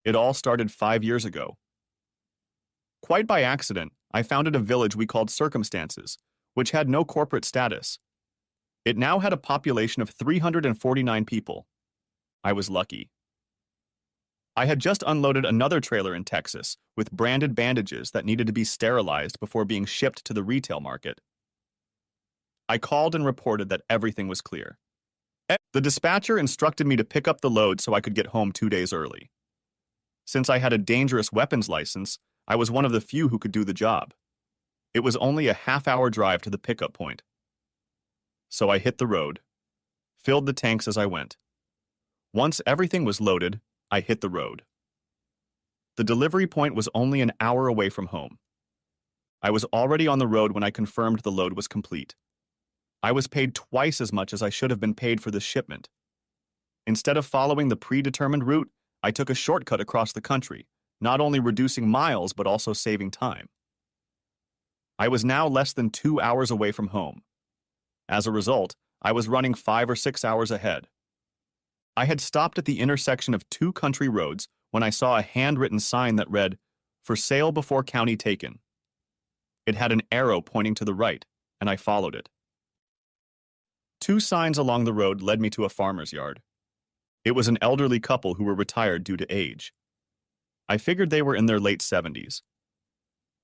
It all started 5 years ago. Quite by accident, I founded a village we called Circumstances, which had no corporate status. It now had a population of 349 people. I was lucky. I had just unloaded another trailer in Texas with branded bandages that needed to be sterilized before being shipped to the retail market. I called and reported that everything was clear. The dispatcher instructed me to pick up the load so I could get home 2 days early. Since I had a dangerous weapons license, I was one of the few who could do the job. It was only a half-hour drive to the pickup point. So I hit the road, filled the tanks as I went. Once everything was loaded, I hit the road. The delivery point was only an hour away from home. I was already on the road when I confirmed the load was complete. I was paid twice as much as I should have been paid for this shipment. Instead of following the predetermined route, I took a shortcut across the country, not only reducing miles but also saving time. I was now less than 2 hours away from home. As a result, I was running 5 or 6 hours ahead. I had stopped at the intersection of two country roads when I saw a handwritten sign that read, "For sale before county taken." It had an arrow pointing to the right, and I followed it. Two signs along the road led me to a farmer's yard. It was an elderly couple who were retired due to age. I figured they were in their late 70s.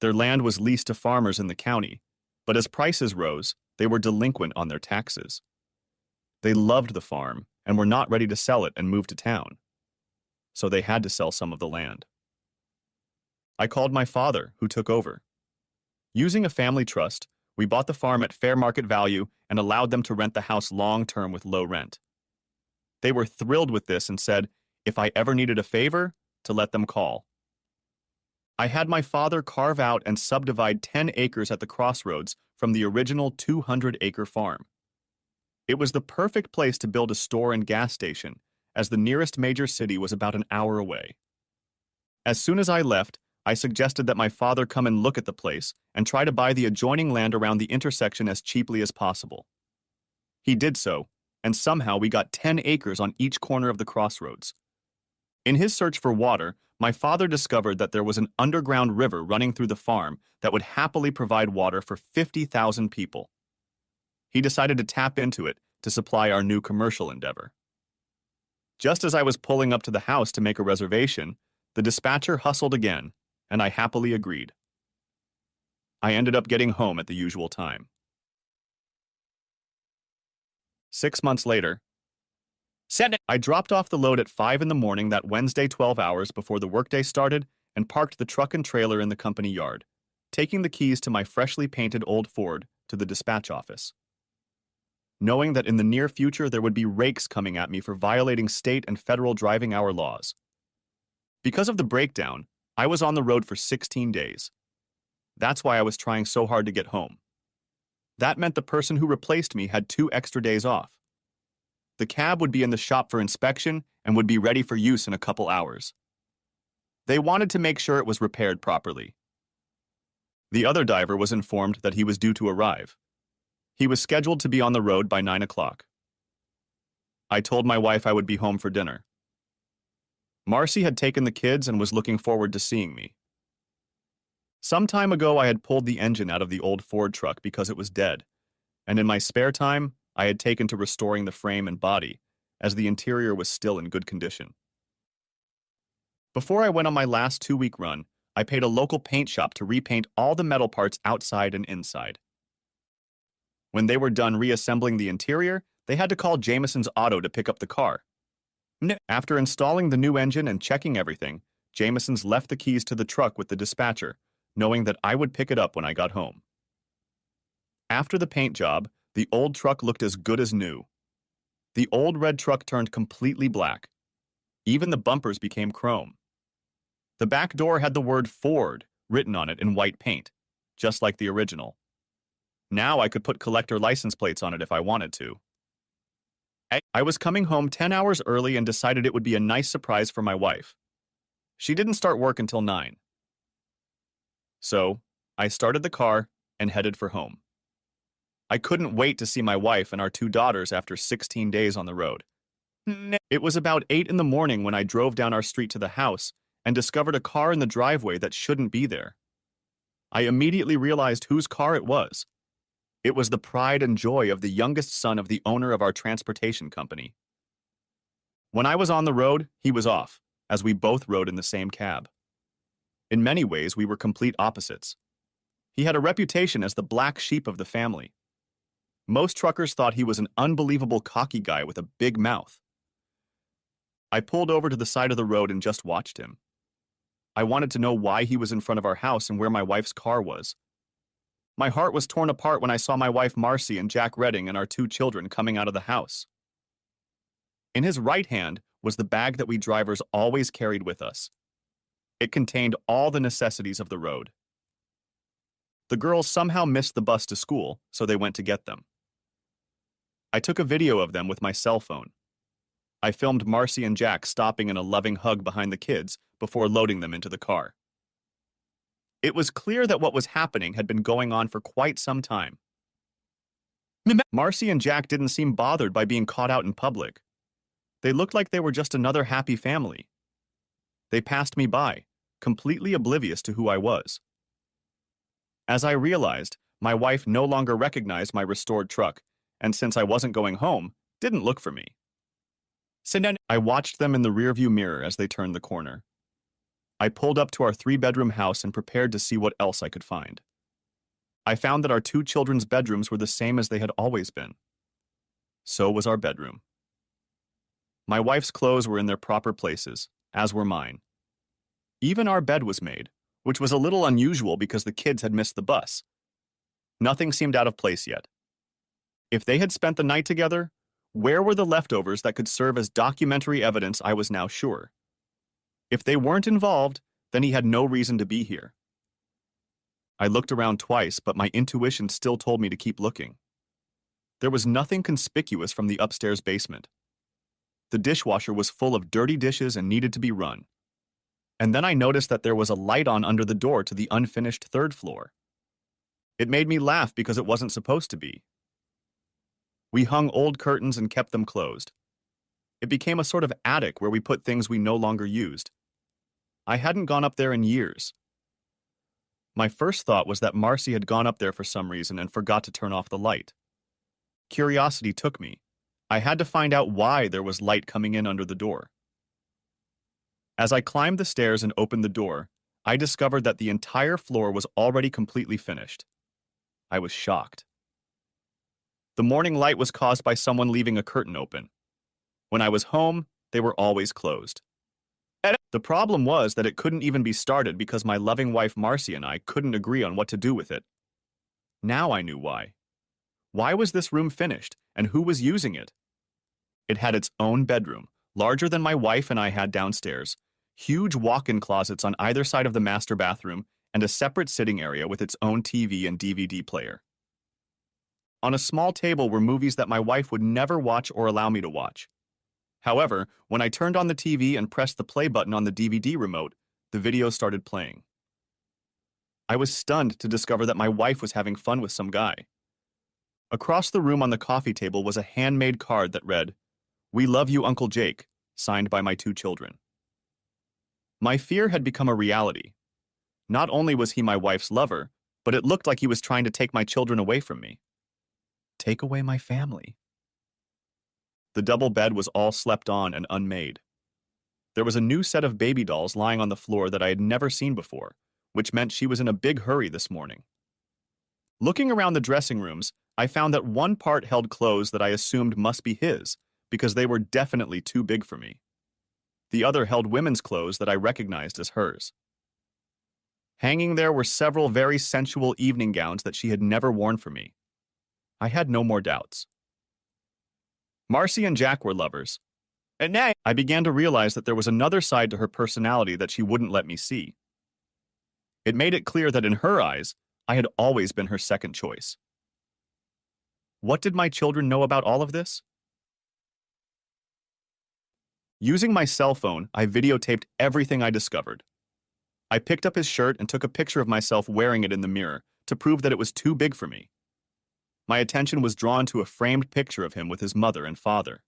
Their land was leased to farmers in the county, but as prices rose, they were delinquent on their taxes. They loved the farm and were not ready to sell it and move to town, so they had to sell some of the land. I called my father, who took over. Using a family trust, we bought the farm at fair market value and allowed them to rent the house long-term with low rent. They were thrilled with this and said, if I ever needed a favor, to let them call. I had my father carve out and subdivide 10 acres at the crossroads from the original 200-acre farm. It was the perfect place to build a store and gas station, as the nearest major city was about an hour away. As soon as I left, I suggested that my father come and look at the place and try to buy the adjoining land around the intersection as cheaply as possible. He did so, and somehow we got 10 acres on each corner of the crossroads. In his search for water, my father discovered that there was an underground river running through the farm that would happily provide water for 50,000 people. He decided to tap into it to supply our new commercial endeavor. Just as I was pulling up to the house to make a reservation, the dispatcher hustled again, and I happily agreed. I ended up getting home at the usual time. 6 months later, I dropped off the load at 5 in the morning that Wednesday 12 hours before the workday started and parked the truck and trailer in the company yard, taking the keys to my freshly painted old Ford to the dispatch office. Knowing that in the near future there would be rakes coming at me for violating state and federal driving hour laws. Because of the breakdown, I was on the road for 16 days. That's why I was trying so hard to get home. That meant the person who replaced me had 2 extra days off. The cab would be in the shop for inspection and would be ready for use in a couple hours. They wanted to make sure it was repaired properly. The other driver was informed that he was due to arrive. He was scheduled to be on the road by 9 o'clock. I told my wife I would be home for dinner. Marcy had taken the kids and was looking forward to seeing me. Some time ago I had pulled the engine out of the old Ford truck because it was dead, and in my spare time, I had taken to restoring the frame and body, as the interior was still in good condition. Before I went on my last 2-week run, I paid a local paint shop to repaint all the metal parts outside and inside. When they were done reassembling the interior, they had to call Jameson's Auto to pick up the car. After installing the new engine and checking everything, Jameson's left the keys to the truck with the dispatcher, knowing that I would pick it up when I got home. After the paint job, the old truck looked as good as new. The old red truck turned completely black. Even the bumpers became chrome. The back door had the word Ford written on it in white paint, just like the original. Now I could put collector license plates on it if I wanted to. I was coming home 10 hours early and decided it would be a nice surprise for my wife. She didn't start work until 9. So, I started the car and headed for home. I couldn't wait to see my wife and our 2 daughters after 16 days on the road. It was about 8 in the morning when I drove down our street to the house and discovered a car in the driveway that shouldn't be there. I immediately realized whose car it was. It was the pride and joy of the youngest son of the owner of our transportation company. When I was on the road, he was off, as we both rode in the same cab. In many ways, we were complete opposites. He had a reputation as the black sheep of the family. Most truckers thought he was an unbelievable cocky guy with a big mouth. I pulled over to the side of the road and just watched him. I wanted to know why he was in front of our house and where my wife's car was. My heart was torn apart when I saw my wife Marcy and Jack Redding and our 2 children coming out of the house. In his right hand was the bag that we drivers always carried with us. It contained all the necessities of the road. The girls somehow missed the bus to school, so they went to get them. I took a video of them with my cell phone. I filmed Marcy and Jack stopping in a loving hug behind the kids before loading them into the car. It was clear that what was happening had been going on for quite some time. Marcy and Jack didn't seem bothered by being caught out in public. They looked like they were just another happy family. They passed me by, completely oblivious to who I was. As I realized, my wife no longer recognized my restored truck, and since I wasn't going home, didn't look for me. I watched them in the rearview mirror as they turned the corner. I pulled up to our 3-bedroom house and prepared to see what else I could find. I found that our 2 children's bedrooms were the same as they had always been. So was our bedroom. My wife's clothes were in their proper places, as were mine. Even our bed was made, which was a little unusual because the kids had missed the bus. Nothing seemed out of place yet. If they had spent the night together, where were the leftovers that could serve as documentary evidence? I was now sure. If they weren't involved, then he had no reason to be here. I looked around twice, but my intuition still told me to keep looking. There was nothing conspicuous from the upstairs basement. The dishwasher was full of dirty dishes and needed to be run. And then I noticed that there was a light on under the door to the unfinished 3rd floor. It made me laugh because it wasn't supposed to be. We hung old curtains and kept them closed. It became a sort of attic where we put things we no longer used. I hadn't gone up there in years. My first thought was that Marcy had gone up there for some reason and forgot to turn off the light. Curiosity took me. I had to find out why there was light coming in under the door. As I climbed the stairs and opened the door, I discovered that the entire floor was already completely finished. I was shocked. The morning light was caused by someone leaving a curtain open. When I was home, they were always closed. The problem was that it couldn't even be started because my loving wife Marcy and I couldn't agree on what to do with it. Now I knew why. Why was this room finished, and who was using it? It had its own bedroom, larger than my wife and I had downstairs, huge walk-in closets on either side of the master bathroom, and a separate sitting area with its own TV and DVD player. On a small table were movies that my wife would never watch or allow me to watch. However, when I turned on the TV and pressed the play button on the DVD remote, the video started playing. I was stunned to discover that my wife was having fun with some guy. Across the room on the coffee table was a handmade card that read, "We love you, Uncle Jake," signed by my 2 children. My fear had become a reality. Not only was he my wife's lover, but it looked like he was trying to take my children away from me. Take away my family. The double bed was all slept on and unmade. There was a new set of baby dolls lying on the floor that I had never seen before, which meant she was in a big hurry this morning. Looking around the dressing rooms, I found that one part held clothes that I assumed must be his, because they were definitely too big for me. The other held women's clothes that I recognized as hers. Hanging there were several very sensual evening gowns that she had never worn for me. I had no more doubts. Marcy and Jack were lovers. At night, I began to realize that there was another side to her personality that she wouldn't let me see. It made it clear that in her eyes, I had always been her second choice. What did my children know about all of this? Using my cell phone, I videotaped everything I discovered. I picked up his shirt and took a picture of myself wearing it in the mirror to prove that it was too big for me. My attention was drawn to a framed picture of him with his mother and father.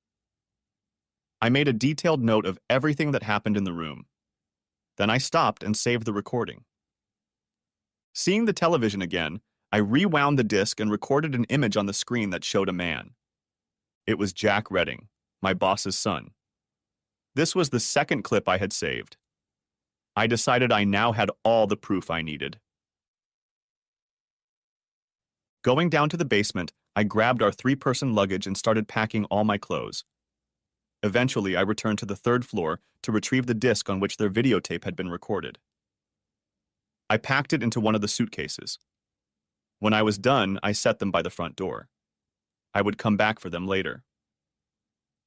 I made a detailed note of everything that happened in the room. Then I stopped and saved the recording. Seeing the television again, I rewound the disc and recorded an image on the screen that showed a man. It was Jack Redding, my boss's son. This was the second clip I had saved. I decided I now had all the proof I needed. Going down to the basement, I grabbed our 3-person luggage and started packing all my clothes. Eventually, I returned to the 3rd floor to retrieve the disc on which their videotape had been recorded. I packed it into one of the suitcases. When I was done, I set them by the front door. I would come back for them later.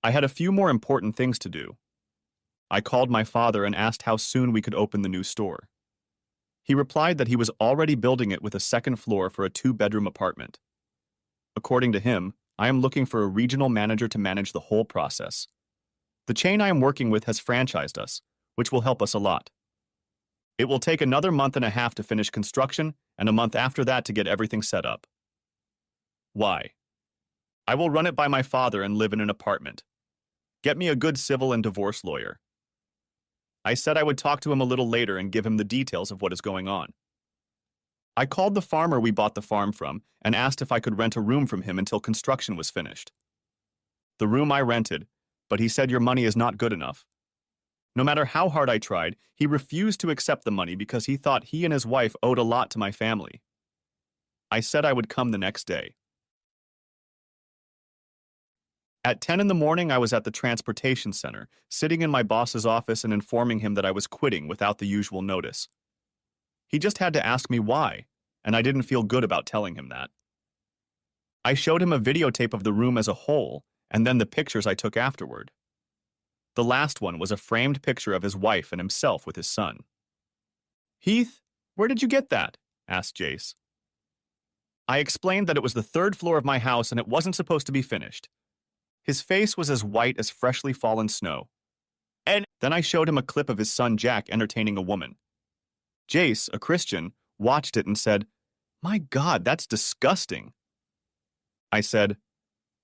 I had a few more important things to do. I called my father and asked how soon we could open the new store. He replied that he was already building it with a 2nd floor for a 2-bedroom apartment. According to him, I am looking for a regional manager to manage the whole process. The chain I am working with has franchised us, which will help us a lot. It will take another month and a half to finish construction and a month after that to get everything set up. Why? I will run it by my father and live in an apartment. Get me a good civil and divorce lawyer. I said I would talk to him a little later and give him the details of what is going on. I called the farmer we bought the farm from and asked if I could rent a room from him until construction was finished. The room I rented, but he said your money is not good enough. No matter how hard I tried, he refused to accept the money because he thought he and his wife owed a lot to my family. I said I would come the next day. At 10 in the morning, I was at the transportation center, sitting in my boss's office and informing him that I was quitting without the usual notice. He just had to ask me why, and I didn't feel good about telling him that. I showed him a videotape of the room as a whole, and then the pictures I took afterward. The last one was a framed picture of his wife and himself with his son. "Heath, where did you get that?" asked Jace. I explained that it was the 3rd floor of my house and it wasn't supposed to be finished. His face was as white as freshly fallen snow. And then I showed him a clip of his son Jack entertaining a woman. Jace, a Christian, watched it and said, "My God, that's disgusting." I said,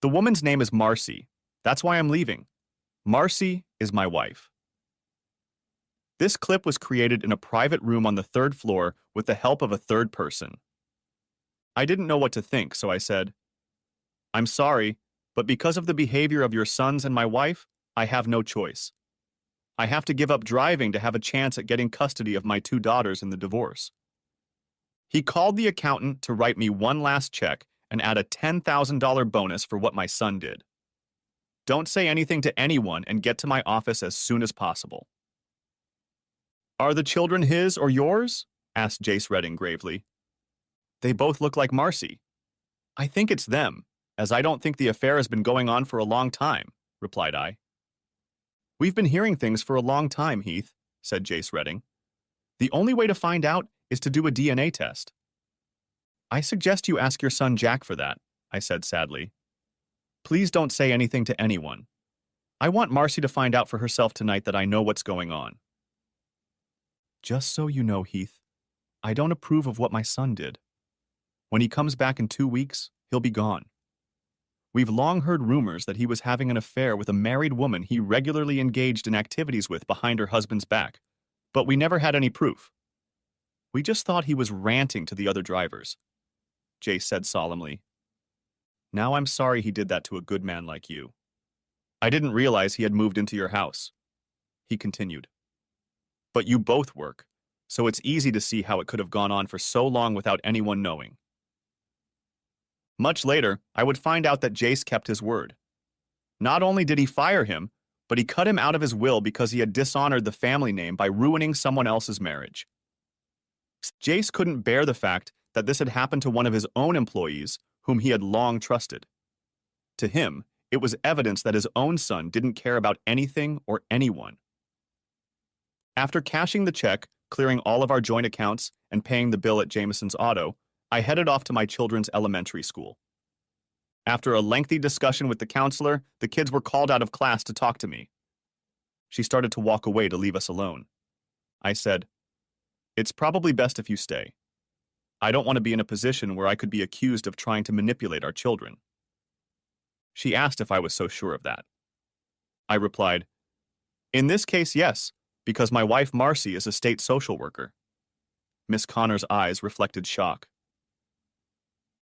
"The woman's name is Marcy. That's why I'm leaving. Marcy is my wife." This clip was created in a private room on the 3rd floor with the help of a 3rd person. I didn't know what to think, so I said, "I'm sorry, but because of the behavior of your sons and my wife, I have no choice. I have to give up driving to have a chance at getting custody of my 2 daughters in the divorce." He called the accountant to write me one last check and add a $10,000 bonus for what my son did. Don't say anything to anyone and get to my office as soon as possible. "Are the children his or yours?" asked Jace Redding gravely. "They both look like Marcy." "I think it's them, as I don't think the affair has been going on for a long time," replied I. "We've been hearing things for a long time, Heath," said Jace Redding. "The only way to find out is to do a DNA test." "I suggest you ask your son Jack for that," I said sadly. "Please don't say anything to anyone. I want Marcy to find out for herself tonight that I know what's going on." "Just so you know, Heath, I don't approve of what my son did. When he comes back in 2 weeks, he'll be gone. We've long heard rumors that he was having an affair with a married woman he regularly engaged in activities with behind her husband's back, but we never had any proof. We just thought he was ranting to the other drivers," Jace said solemnly. "Now I'm sorry he did that to a good man like you. I didn't realize he had moved into your house," he continued. "But you both work, so it's easy to see how it could have gone on for so long without anyone knowing." Much later, I would find out that Jace kept his word. Not only did he fire him, but he cut him out of his will because he had dishonored the family name by ruining someone else's marriage. Jace couldn't bear the fact that this had happened to one of his own employees, whom he had long trusted. To him, it was evidence that his own son didn't care about anything or anyone. After cashing the check, clearing all of our joint accounts, and paying the bill at Jameson's Auto, I headed off to my children's elementary school. After a lengthy discussion with the counselor, the kids were called out of class to talk to me. She started to walk away to leave us alone. I said, "It's probably best if you stay. I don't want to be in a position where I could be accused of trying to manipulate our children." She asked if I was so sure of that. I replied, "In this case, yes, Because my wife Marcy is a state social worker. Miss Connor's eyes reflected shock.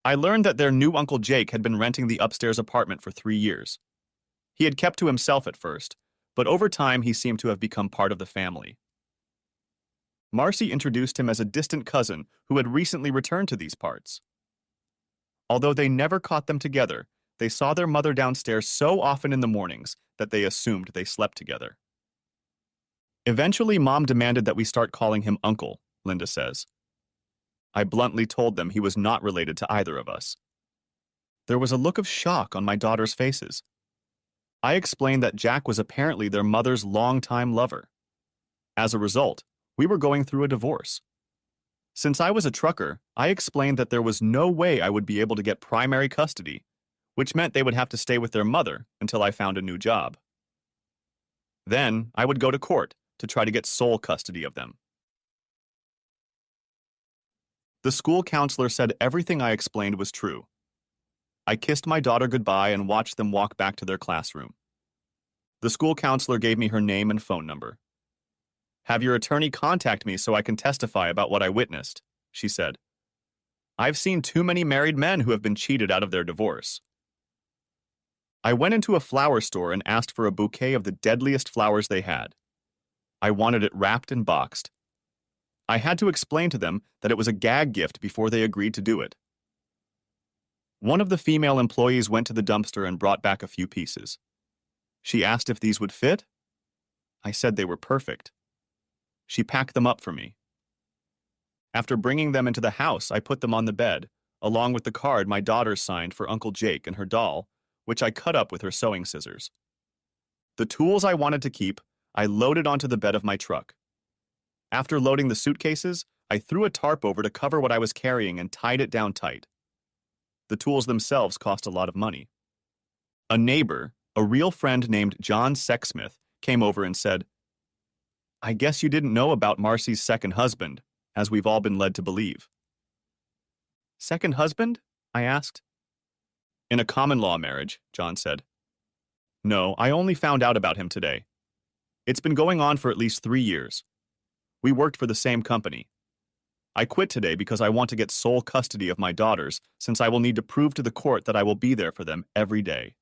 I learned that their new Uncle Jake had been renting the upstairs apartment for 3 years. He had kept to himself at first, but over time he seemed to have become part of the family. Marcy introduced him as a distant cousin who had recently returned to these parts. Although they never caught them together, they saw their mother downstairs so often in the mornings that they assumed they slept together. Eventually, Mom demanded that we start calling him Uncle, Linda says. I bluntly told them he was not related to either of us. There was a look of shock on my daughter's faces. I explained that Jack was apparently their mother's longtime lover. As a result, we were going through a divorce. Since I was a trucker, I explained that there was no way I would be able to get primary custody, which meant they would have to stay with their mother until I found a new job. Then, I would go to court to try to get sole custody of them. The school counselor said everything I explained was true. I kissed my daughter goodbye and watched them walk back to their classroom. The school counselor gave me her name and phone number. Have your attorney contact me so I can testify about what I witnessed, she said. I've seen too many married men who have been cheated out of their divorce. I went into a flower store and asked for a bouquet of the deadliest flowers they had. I wanted it wrapped and boxed. I had to explain to them that it was a gag gift before they agreed to do it. One of the female employees went to the dumpster and brought back a few pieces. She asked if these would fit. I said they were perfect. She packed them up for me. After bringing them into the house, I put them on the bed, along with the card my daughter signed for Uncle Jake and her doll, which I cut up with her sewing scissors. The tools I wanted to keep, I loaded onto the bed of my truck. After loading the suitcases, I threw a tarp over to cover what I was carrying and tied it down tight. The tools themselves cost a lot of money. A neighbor, a real friend named John Sexsmith, came over and said, I guess you didn't know about Marcy's second husband, as we've all been led to believe. Second husband? I asked. In a common law marriage, John said. No, I only found out about him today. It's been going on for at least 3 years. We worked for the same company. I quit today because I want to get sole custody of my daughters, since I will need to prove to the court that I will be there for them every day,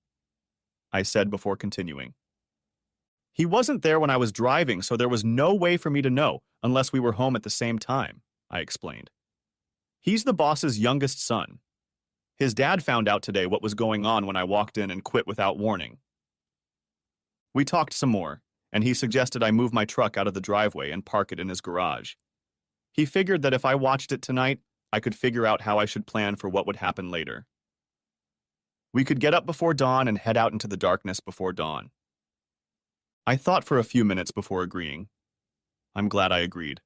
I said before continuing. He wasn't there when I was driving, so there was no way for me to know unless we were home at the same time, I explained. He's the boss's youngest son. His dad found out today what was going on when I walked in and quit without warning. We talked some more, and he suggested I move my truck out of the driveway and park it in his garage. He figured that if I watched it tonight, I could figure out how I should plan for what would happen later. We could get up before dawn and head out into the darkness before dawn. I thought for a few minutes before agreeing. I'm glad I agreed.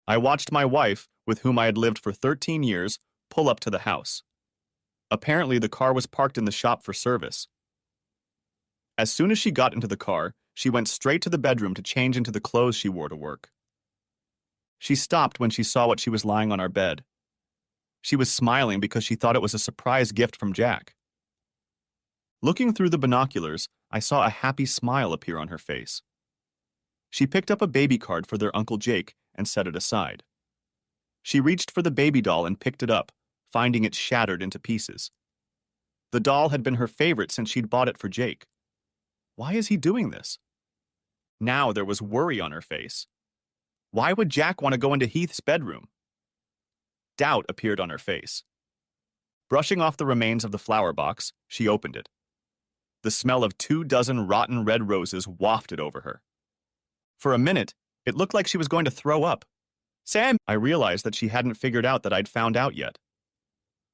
I watched my wife, with whom I had lived for 13 years, pull up to the house. Apparently, the car was parked in the shop for service. As soon as she got into the car, she went straight to the bedroom to change into the clothes she wore to work. She stopped when she saw what she was lying on our bed. She was smiling because she thought it was a surprise gift from Jack. Looking through the binoculars, I saw a happy smile appear on her face. She picked up a baby card for their Uncle Jake and set it aside. She reached for the baby doll and picked it up, finding it shattered into pieces. The doll had been her favorite since she'd bought it for Jake. Why is he doing this? Now there was worry on her face. Why would Jack want to go into Heath's bedroom? Doubt appeared on her face. Brushing off the remains of the flower box, she opened it. The smell of 24 rotten red roses wafted over her. For a minute, it looked like she was going to throw up. Sam! I realized that she hadn't figured out that I'd found out yet.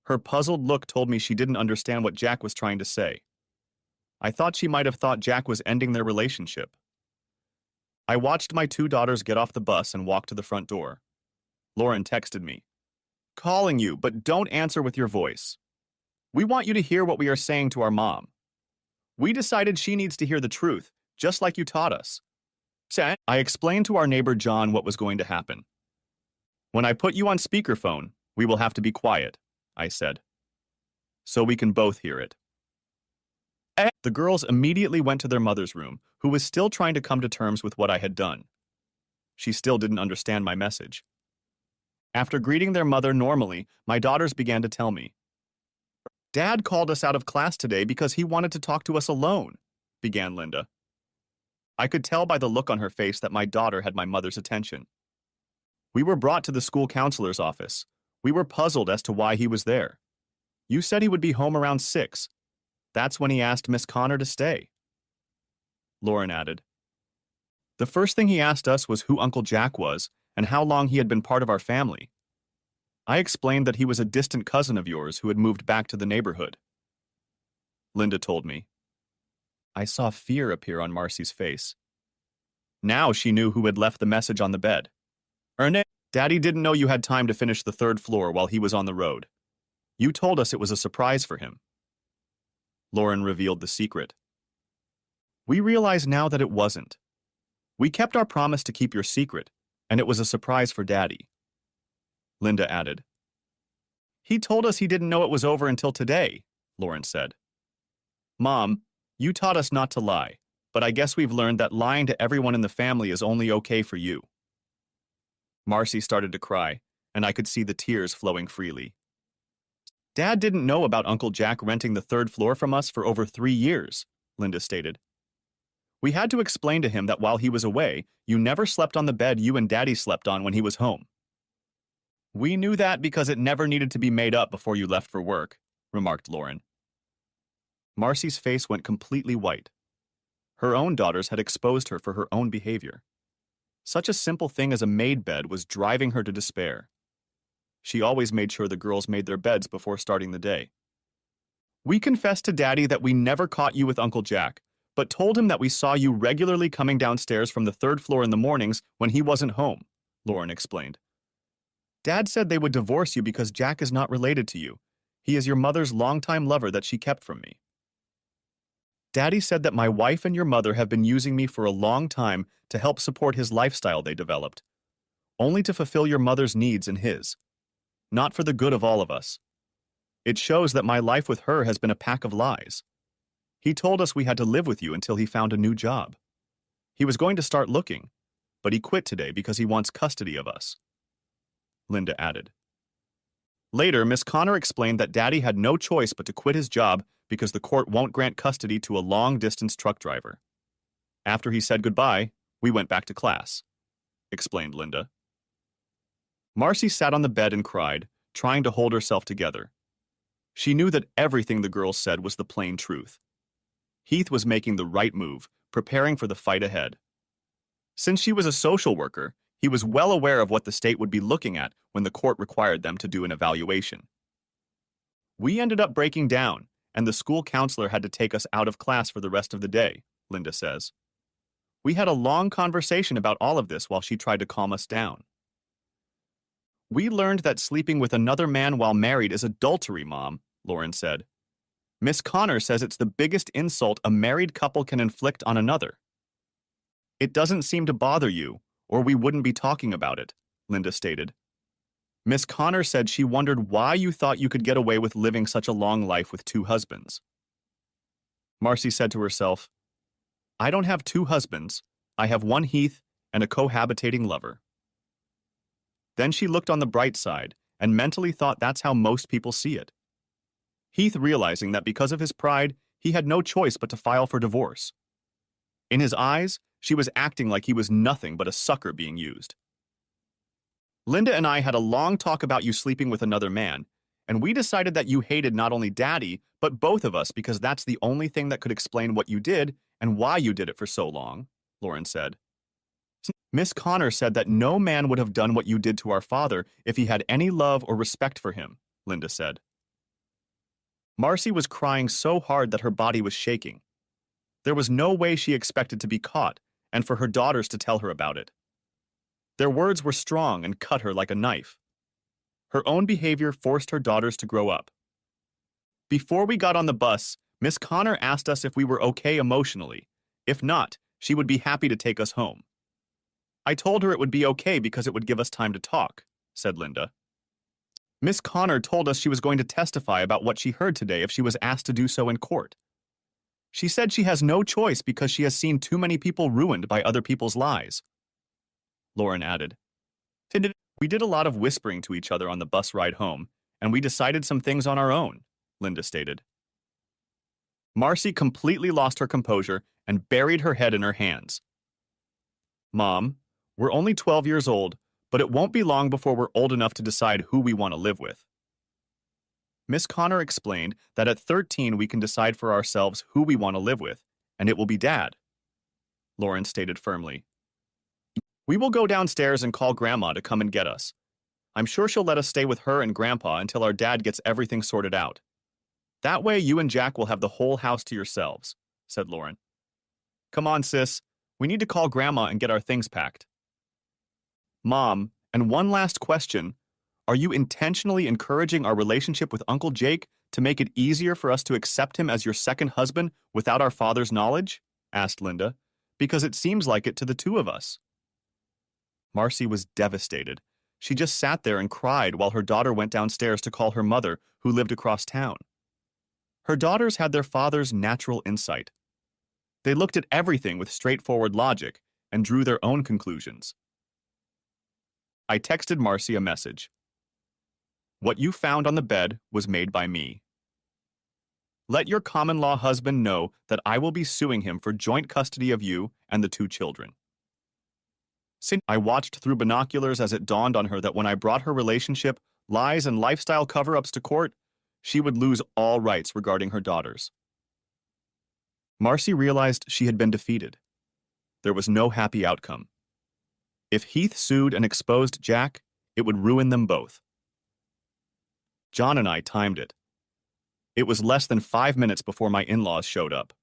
Her puzzled look told me she didn't understand what Jack was trying to say. I thought she might have thought Jack was ending their relationship. I watched my 2 daughters get off the bus and walk to the front door. Lauren texted me. Calling you, but don't answer with your voice. We want you to hear what we are saying to our mom. We decided she needs to hear the truth, just like you taught us. I explained to our neighbor John what was going to happen. When I put you on speakerphone, we will have to be quiet, I said, so we can both hear it. The girls immediately went to their mother's room, who was still trying to come to terms with what I had done. She still didn't understand my message. After greeting their mother normally, my daughters began to tell me. Dad called us out of class today because he wanted to talk to us alone, began Linda. I could tell by the look on her face that my daughter had my mother's attention. We were brought to the school counselor's office. We were puzzled as to why he was there. You said he would be home around 6. That's when he asked Miss Connor to stay. Lauren added. The first thing he asked us was who Uncle Jack was and how long he had been part of our family. I explained that he was a distant cousin of yours who had moved back to the neighborhood. Linda told me. I saw fear appear on Marcy's face. Now she knew who had left the message on the bed. Ernest, Daddy didn't know you had time to finish the 3rd floor while he was on the road. You told us it was a surprise for him. Lauren revealed the secret. We realize now that it wasn't. We kept our promise to keep your secret, and it was a surprise for Daddy. Linda added. He told us he didn't know it was over until today, Lauren said. Mom, you taught us not to lie, but I guess we've learned that lying to everyone in the family is only okay for you. Marcy started to cry, and I could see the tears flowing freely. Dad didn't know about Uncle Jack renting the 3rd floor from us for over 3 years, Linda stated. We had to explain to him that while he was away, you never slept on the bed you and Daddy slept on when he was home. We knew that because it never needed to be made up before you left for work, remarked Lauren. Marcy's face went completely white. Her own daughters had exposed her for her own behavior. Such a simple thing as a made bed was driving her to despair. She always made sure the girls made their beds before starting the day. We confessed to Daddy that we never caught you with Uncle Jack, but told him that we saw you regularly coming downstairs from the 3rd floor in the mornings when he wasn't home, Lauren explained. Dad said they would divorce you because Jack is not related to you. He is your mother's longtime lover that she kept from me. Daddy said that my wife and your mother have been using me for a long time to help support his lifestyle they developed, only to fulfill your mother's needs and his, not for the good of all of us. It shows that my life with her has been a pack of lies. He told us we had to live with you until he found a new job. He was going to start looking, but he quit today because he wants custody of us. Linda added. Later, Miss Connor explained that Daddy had no choice but to quit his job because the court won't grant custody to a long-distance truck driver. After he said goodbye, we went back to class, explained Linda. Marcy sat on the bed and cried, trying to hold herself together. She knew that everything the girls said was the plain truth. Heath was making the right move, preparing for the fight ahead. Since she was a social worker, he was well aware of what the state would be looking at when the court required them to do an evaluation. We ended up breaking down, and the school counselor had to take us out of class for the rest of the day, Linda says. We had a long conversation about all of this while she tried to calm us down. We learned that sleeping with another man while married is adultery, Mom, Lauren said. Miss Connor says it's the biggest insult a married couple can inflict on another. It doesn't seem to bother you, or we wouldn't be talking about it, Linda stated. Miss Connor said she wondered why you thought you could get away with living such a long life with 2 husbands. Marcy said to herself, I don't have 2 husbands. I have one Heath and a cohabitating lover. Then she looked on the bright side and mentally thought that's how most people see it. Heath realizing that because of his pride, he had no choice but to file for divorce. In his eyes, she was acting like he was nothing but a sucker being used. Linda and I had a long talk about you sleeping with another man, and we decided that you hated not only Daddy, but both of us because that's the only thing that could explain what you did and why you did it for so long, Lauren said. Miss Connor said that no man would have done what you did to our father if he had any love or respect for him, Linda said. Marcy was crying so hard that her body was shaking. There was no way she expected to be caught and for her daughters to tell her about it. Their words were strong and cut her like a knife. Her own behavior forced her daughters to grow up. Before we got on the bus, Miss Connor asked us if we were okay emotionally. If not, she would be happy to take us home. I told her it would be okay because it would give us time to talk, said Linda. Miss Connor told us she was going to testify about what she heard today if she was asked to do so in court. She said she has no choice because she has seen too many people ruined by other people's lies. Lauren added. We did a lot of whispering to each other on the bus ride home, and we decided some things on our own, Linda stated. Marcy completely lost her composure and buried her head in her hands. Mom, we're only 12 years old, but it won't be long before we're old enough to decide who we want to live with. Miss Connor explained that at 13 we can decide for ourselves who we want to live with, and it will be Dad. Lauren stated firmly. We will go downstairs and call Grandma to come and get us. I'm sure she'll let us stay with her and Grandpa until our dad gets everything sorted out. That way you and Jack will have the whole house to yourselves, said Lauren. Come on, sis. We need to call Grandma and get our things packed. Mom, and one last question. Are you intentionally encouraging our relationship with Uncle Jake to make it easier for us to accept him as your second husband without our father's knowledge? Asked Linda, because it seems like it to the two of us. Marcy was devastated. She just sat there and cried while her daughter went downstairs to call her mother, who lived across town. Her daughters had their father's natural insight. They looked at everything with straightforward logic and drew their own conclusions. I texted Marcy a message. What you found on the bed was made by me. Let your common-law husband know that I will be suing him for joint custody of you and the two children. I watched through binoculars as it dawned on her that when I brought her relationship, lies, and lifestyle cover-ups to court, she would lose all rights regarding her daughters. Marcy realized she had been defeated. There was no happy outcome. If Heath sued and exposed Jack, it would ruin them both. John and I timed it. It was less than 5 minutes before my in-laws showed up.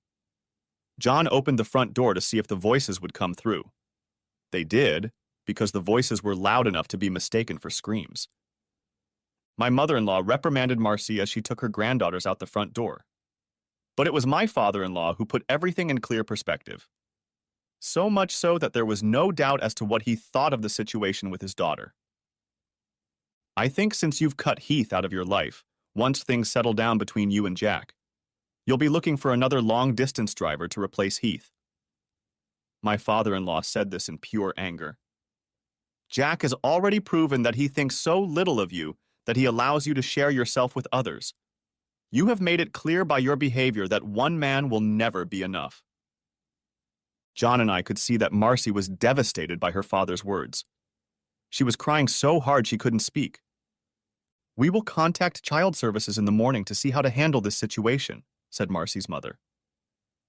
John opened the front door to see if the voices would come through. They did, because the voices were loud enough to be mistaken for screams. My mother-in-law reprimanded Marcy as she took her granddaughters out the front door. But it was my father-in-law who put everything in clear perspective. So much so that there was no doubt as to what he thought of the situation with his daughter. I think since you've cut Heath out of your life, once things settle down between you and Jack, you'll be looking for another long-distance driver to replace Heath. My father-in-law said this in pure anger. Jack has already proven that he thinks so little of you that he allows you to share yourself with others. You have made it clear by your behavior that one man will never be enough. John and I could see that Marcy was devastated by her father's words. She was crying so hard she couldn't speak. We will contact child services in the morning to see how to handle this situation, said Marcy's mother.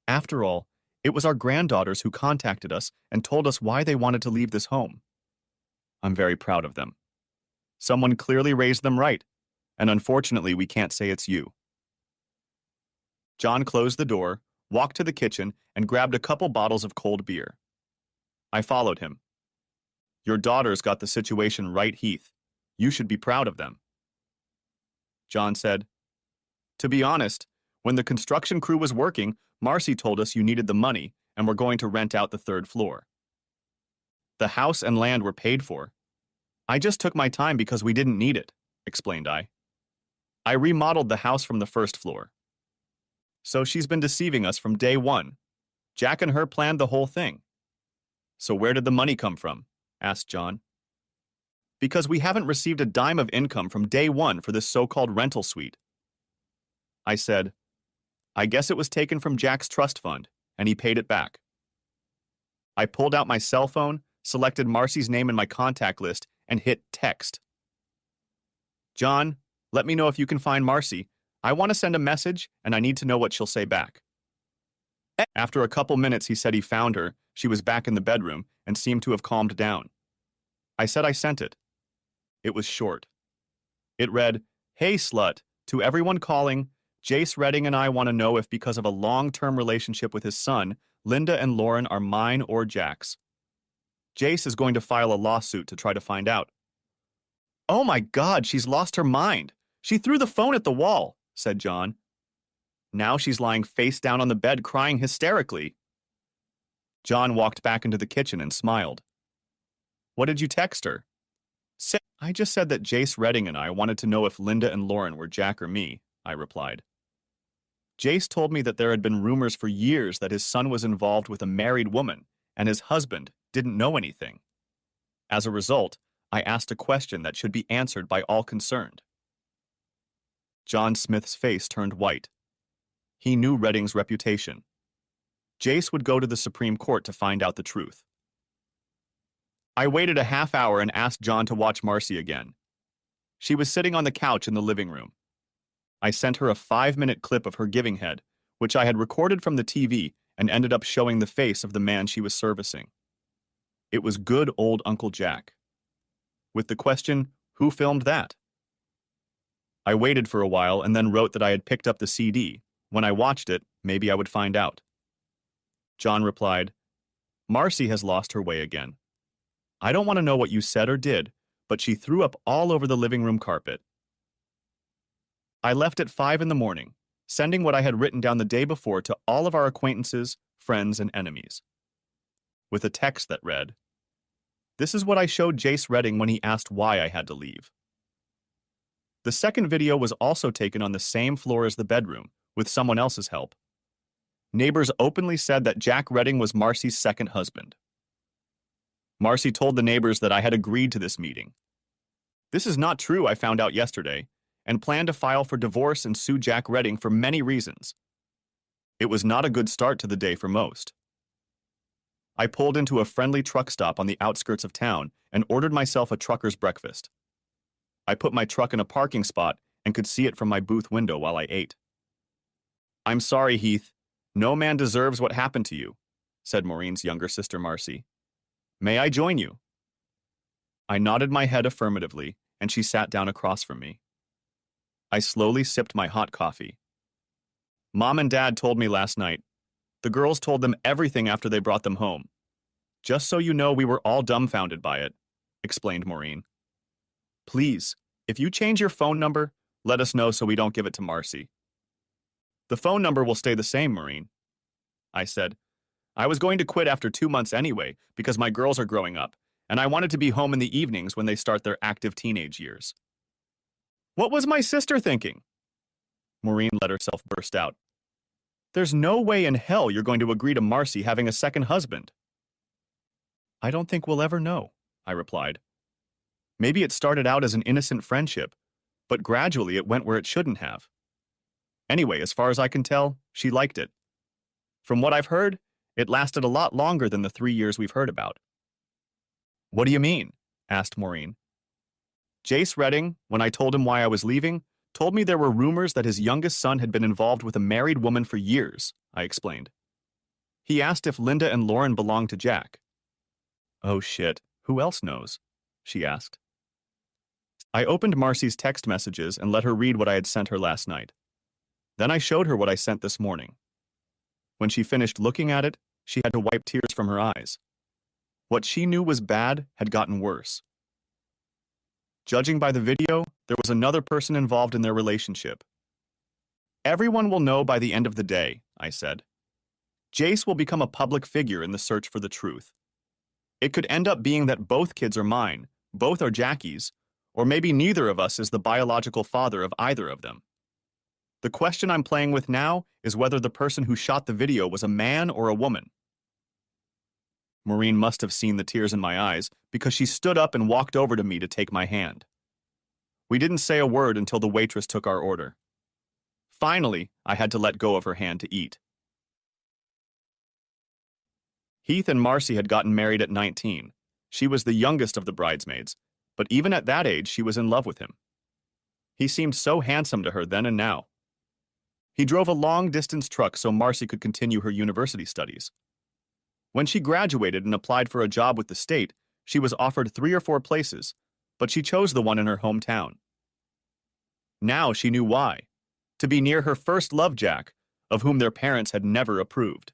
After all, it was our granddaughters who contacted us and told us why they wanted to leave this home. I'm very proud of them. Someone clearly raised them right, and unfortunately we can't say it's you. John closed the door, walked to the kitchen, and grabbed a couple bottles of cold beer. I followed him. Your daughters got the situation right, Heath. You should be proud of them. John said, To be honest, when the construction crew was working, Marcy told us you needed the money and were going to rent out the third floor. The house and land were paid for. I just took my time because we didn't need it, explained I. I remodeled the house from the first floor. So she's been deceiving us from day one. Jack and her planned the whole thing. So where did the money come from? Asked John. Because we haven't received a dime of income from day one for this so-called rental suite. I said, I guess it was taken from Jack's trust fund, and he paid it back. I pulled out my cell phone, selected Marcy's name in my contact list, and hit text. John, let me know if you can find Marcy. I want to send a message, and I need to know what she'll say back. After a couple minutes, he said he found her. She was back in the bedroom and seemed to have calmed down. I said I sent it. It was short. It read, Hey, slut, to everyone calling, Jace Redding and I want to know if because of a long-term relationship with his son, Linda and Lauren are mine or Jack's. Jace is going to file a lawsuit to try to find out. Oh my God, she's lost her mind. She threw the phone at the wall, said John. Now she's lying face down on the bed crying hysterically. John walked back into the kitchen and smiled. What did you text her? I just said that Jace Redding and I wanted to know if Linda and Lauren were Jack or me, I replied. Jace told me that there had been rumors for years that his son was involved with a married woman and his husband didn't know anything. As a result, I asked a question that should be answered by all concerned. John Smith's face turned white. He knew Redding's reputation. Jace would go to the Supreme Court to find out the truth. I waited a half hour and asked John to watch Marcy again. She was sitting on the couch in the living room. I sent her a 5-minute clip of her giving head, which I had recorded from the TV and ended up showing the face of the man she was servicing. It was good old Uncle Jack. With the question, who filmed that? I waited for a while and then wrote that I had picked up the CD. When I watched it, maybe I would find out. John replied, Marcy has lost her way again. I don't want to know what you said or did, but she threw up all over the living room carpet. I left at 5 in the morning, sending what I had written down the day before to all of our acquaintances, friends, and enemies. With a text that read, "This is what I showed Jace Redding when he asked why I had to leave." The second video was also taken on the same floor as the bedroom, with someone else's help. Neighbors openly said that Jack Redding was Marcy's second husband. Marcy told the neighbors that I had agreed to this meeting. This is not true, I found out yesterday, and planned to file for divorce and sue Jack Redding for many reasons. It was not a good start to the day for most. I pulled into a friendly truck stop on the outskirts of town and ordered myself a trucker's breakfast. I put my truck in a parking spot and could see it from my booth window while I ate. "I'm sorry, Heath. No man deserves what happened to you," said Maureen's younger sister Marcy. "May I join you?" I nodded my head affirmatively, and she sat down across from me. I slowly sipped my hot coffee. "Mom and Dad told me last night. The girls told them everything after they brought them home. Just so you know, we were all dumbfounded by it," explained Maureen. "Please, if you change your phone number, let us know so we don't give it to Marcy." "The phone number will stay the same, Maureen," I said. "I was going to quit after 2 months anyway because my girls are growing up, and I wanted to be home in the evenings when they start their active teenage years." "What was my sister thinking?" Maureen let herself burst out. "There's no way in hell you're going to agree to Marcy having a second husband." "I don't think we'll ever know," I replied. "Maybe it started out as an innocent friendship, but gradually it went where it shouldn't have. Anyway, as far as I can tell, she liked it. From what I've heard, it lasted a lot longer than the 3 years we've heard about." "What do you mean?" asked Maureen. "Jace Redding, when I told him why I was leaving, told me there were rumors that his youngest son had been involved with a married woman for years," I explained. "He asked if Linda and Lauren belonged to Jack." "Oh shit, who else knows?" she asked. I opened Marcy's text messages and let her read what I had sent her last night. Then I showed her what I sent this morning. When she finished looking at it, she had to wipe tears from her eyes. What she knew was bad had gotten worse. Judging by the video, there was another person involved in their relationship. "Everyone will know by the end of the day," I said. "Jace will become a public figure in the search for the truth. It could end up being that both kids are mine, both are Jackie's, or maybe neither of us is the biological father of either of them. The question I'm playing with now is whether the person who shot the video was a man or a woman." Maureen must have seen the tears in my eyes because she stood up and walked over to me to take my hand. We didn't say a word until the waitress took our order. Finally, I had to let go of her hand to eat. Heath and Marcy had gotten married at 19. She was the youngest of the bridesmaids, but even at that age, she was in love with him. He seemed so handsome to her then and now. He drove a long-distance truck so Marcy could continue her university studies. When she graduated and applied for a job with the state, she was offered 3 or 4 places, but she chose the one in her hometown. Now she knew why: to be near her first love, Jack, of whom their parents had never approved.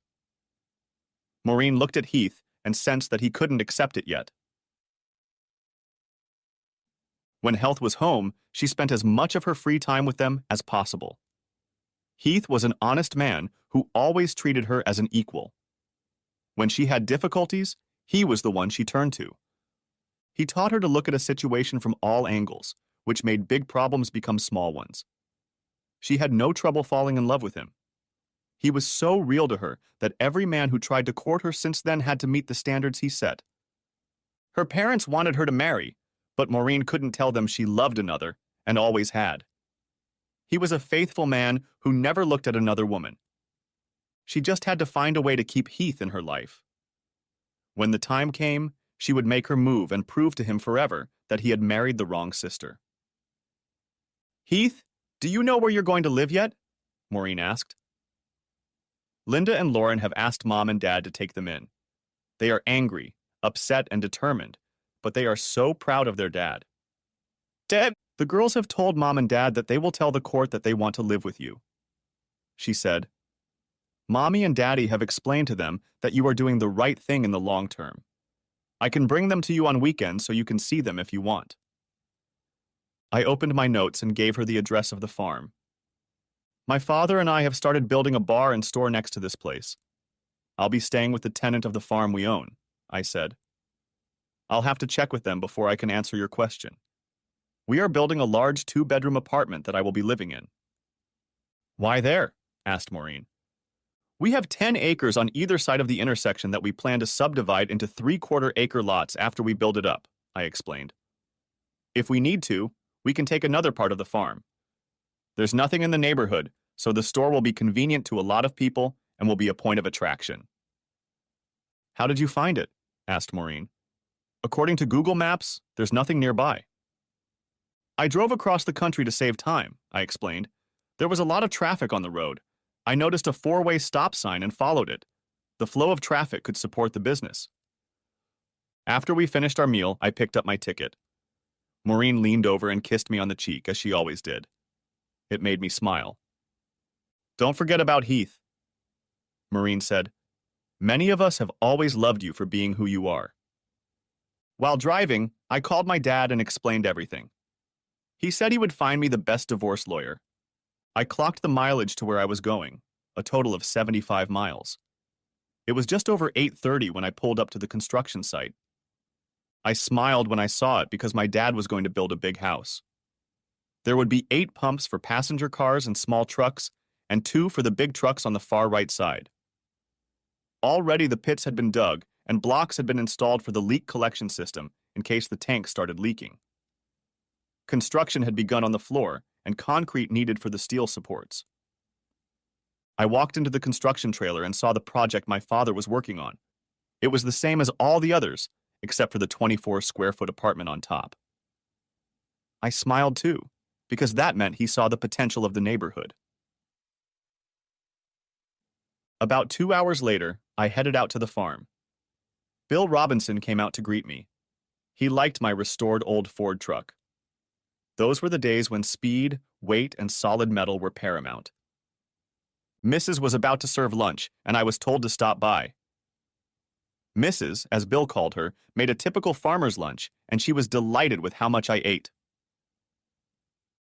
Maureen looked at Heath and sensed that he couldn't accept it yet. When Health was home, she spent as much of her free time with them as possible. Heath was an honest man who always treated her as an equal. When she had difficulties, he was the one she turned to. He taught her to look at a situation from all angles, which made big problems become small ones. She had no trouble falling in love with him. He was so real to her that every man who tried to court her since then had to meet the standards he set. Her parents wanted her to marry, but Maureen couldn't tell them she loved another, and always had. He was a faithful man who never looked at another woman. She just had to find a way to keep Heath in her life. When the time came, she would make her move and prove to him forever that he had married the wrong sister. "Heath, do you know where you're going to live yet?" Maureen asked. Linda and Lauren have asked Mom and Dad to take them in. They are angry, upset, and determined, but they are so proud of their dad. "Dad, the girls have told Mom and Dad that they will tell the court that they want to live with you," she said. "Mommy and Daddy have explained to them that you are doing the right thing in the long term. I can bring them to you on weekends so you can see them if you want." I opened my notes and gave her the address of the farm. "My father and I have started building a bar and store next to this place. I'll be staying with the tenant of the farm we own," I said. "I'll have to check with them before I can answer your question. We are building a large 2-bedroom apartment that I will be living in." "Why there?" asked Maureen. "We have 10 acres on either side of the intersection that we plan to subdivide into 3/4-acre lots after we build it up," I explained. "If we need to, we can take another part of the farm. There's nothing in the neighborhood, so the store will be convenient to a lot of people and will be a point of attraction." "How did you find it?" asked Maureen. "According to Google Maps, there's nothing nearby." "I drove across the country to save time," I explained. "There was a lot of traffic on the road. I noticed a 4-way stop sign and followed it. The flow of traffic could support the business." After we finished our meal, I picked up my ticket. Maureen leaned over and kissed me on the cheek, as she always did. It made me smile. "Don't forget about Heath," Maureen said. "Many of us have always loved you for being who you are." While driving, I called my dad and explained everything. He said he would find me the best divorce lawyer. I clocked the mileage to where I was going, a total of 75 miles. It was just over 8:30 when I pulled up to the construction site. I smiled when I saw it because my dad was going to build a big house. There would be 8 pumps for passenger cars and small trucks, and 2 for the big trucks on the far right side. Already the pits had been dug, and blocks had been installed for the leak collection system in case the tank started leaking. Construction had begun on the floor, and concrete needed for the steel supports. I walked into the construction trailer and saw the project my father was working on. It was the same as all the others, except for the 24-square-foot apartment on top. I smiled too, because that meant he saw the potential of the neighborhood. About 2 hours later, I headed out to the farm. Bill Robinson came out to greet me. He liked my restored old Ford truck. Those were the days when speed, weight, and solid metal were paramount. Mrs. was about to serve lunch, and I was told to stop by. Mrs., as Bill called her, made a typical farmer's lunch, and she was delighted with how much I ate.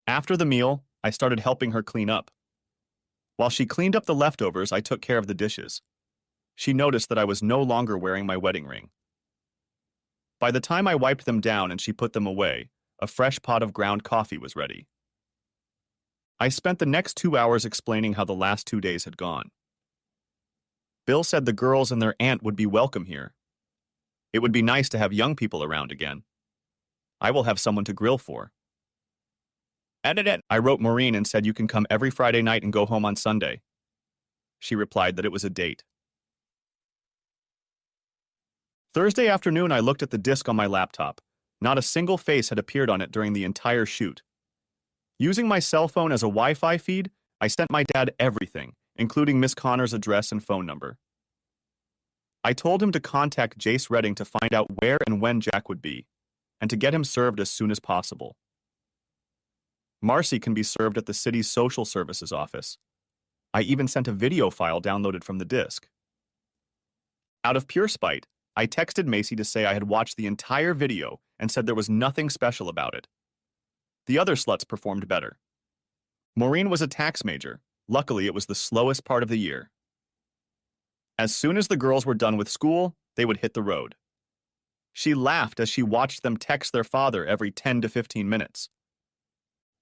After the meal, I started helping her clean up. While she cleaned up the leftovers, I took care of the dishes. She noticed that I was no longer wearing my wedding ring. By the time I wiped them down and she put them away, a fresh pot of ground coffee was ready. I spent the next 2 hours explaining how the last 2 days had gone. Bill said the girls and their aunt would be welcome here. It would be nice to have young people around again. I will have someone to grill for. I wrote Maureen and said you can come every Friday night and go home on Sunday. She replied that it was a date. Thursday afternoon, I looked at the disc on my laptop. Not a single face had appeared on it during the entire shoot. Using my cell phone as a Wi-Fi feed, I sent my dad everything, including Miss Connor's address and phone number. I told him to contact Jace Redding to find out where and when Jack would be, and to get him served as soon as possible. Marcy can be served at the city's social services office. I even sent a video file downloaded from the disc. Out of pure spite, I texted Macy to say I had watched the entire video and said there was nothing special about it. The other sluts performed better. Maureen was a tax major. Luckily, it was the slowest part of the year. As soon as the girls were done with school, they would hit the road. She laughed as she watched them text their father every 10 to 15 minutes.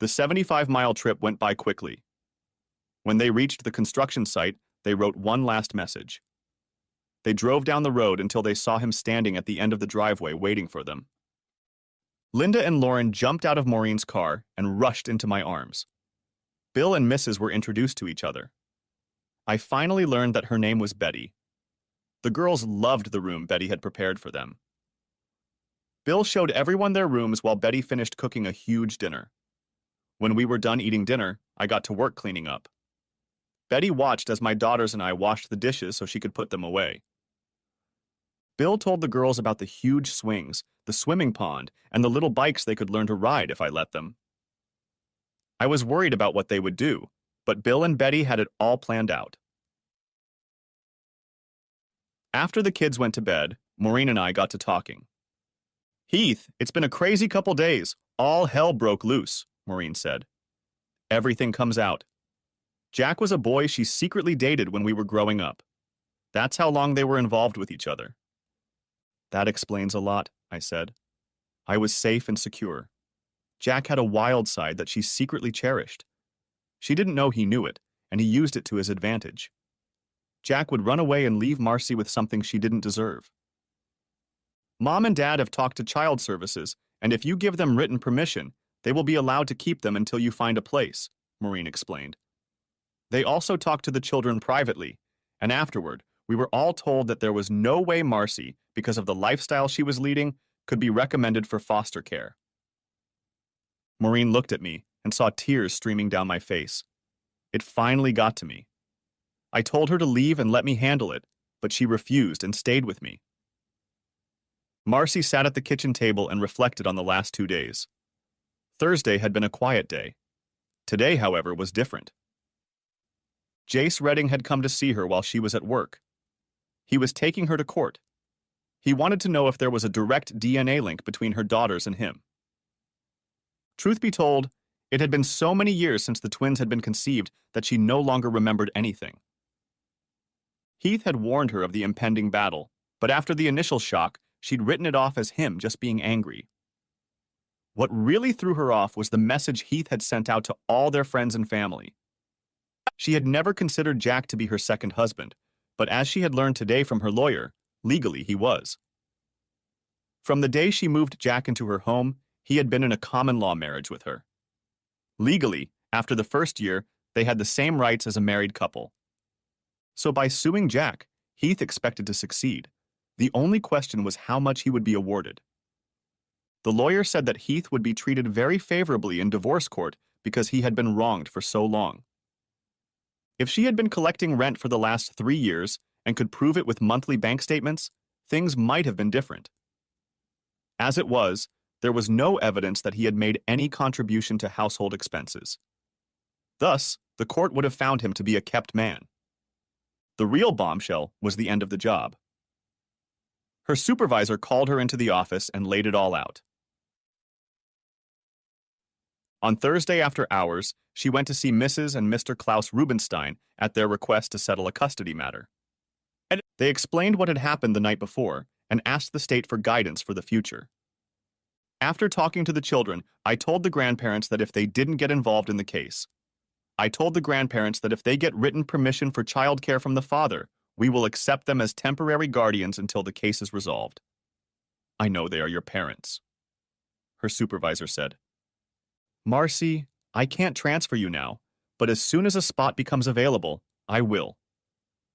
The 75-mile trip went by quickly. When they reached the construction site, They wrote one last message. They drove down the road until they saw him standing at the end of the driveway waiting for them. Linda and Lauren jumped out of Maureen's car and rushed into my arms. Bill and Mrs. were introduced to each other. I finally learned that her name was Betty. The girls loved the room Betty had prepared for them. Bill showed everyone their rooms while Betty finished cooking a huge dinner. When we were done eating dinner, I got to work cleaning up. Betty watched as my daughters and I washed the dishes so she could put them away. Bill told the girls about the huge swings, the swimming pond, and the little bikes they could learn to ride if I let them. I was worried about what they would do, but Bill and Betty had it all planned out. After the kids went to bed, Maureen and I got to talking. "Heath, it's been a crazy couple days. All hell broke loose," Maureen said. "Everything comes out. Jack was a boy she secretly dated when we were growing up. That's how long they were involved with each other." "That explains a lot," I said. "I was safe and secure. Jack had a wild side that she secretly cherished. She didn't know he knew it, and he used it to his advantage. Jack would run away and leave Marcy with something she didn't deserve. Mom and Dad have talked to child services, and if you give them written permission, they will be allowed to keep them until you find a place," Maureen explained. "They also talked to the children privately, and afterward, we were all told that there was no way Marcy, because of the lifestyle she was leading, could be recommended for foster care." Maureen looked at me and saw tears streaming down my face. It finally got to me. I told her to leave and let me handle it, but she refused and stayed with me. Marcy sat at the kitchen table and reflected on the last 2 days. Thursday had been a quiet day. Today, however, was different. Jace Redding had come to see her while she was at work. He was taking her to court. He wanted to know if there was a direct DNA link between her daughters and him. Truth be told, it had been so many years since the twins had been conceived that she no longer remembered anything. Heath had warned her of the impending battle, but after the initial shock, she'd written it off as him just being angry. What really threw her off was the message Heath had sent out to all their friends and family. She had never considered Jack to be her second husband, but as she had learned today from her lawyer, legally he was. From the day she moved Jack into her home, he had been in a common-law marriage with her. Legally, after the first year, they had the same rights as a married couple. So by suing Jack, Heath expected to succeed. The only question was how much he would be awarded. The lawyer said that Heath would be treated very favorably in divorce court because he had been wronged for so long. If she had been collecting rent for the last 3 years and could prove it with monthly bank statements, things might have been different. As it was, there was no evidence that he had made any contribution to household expenses. Thus, the court would have found him to be a kept man. The real bombshell was the end of the job. Her supervisor called her into the office and laid it all out. On Thursday after hours, she went to see Mrs. and Mr. Klaus Rubenstein at their request to settle a custody matter. They explained what had happened the night before and asked the state for guidance for the future. After talking to the children, I told the grandparents that if they didn't get involved in the case, I told the grandparents that if they get written permission for childcare from the father, we will accept them as temporary guardians until the case is resolved. "I know they are your parents," her supervisor said. "Marcy, I can't transfer you now, but as soon as a spot becomes available, I will.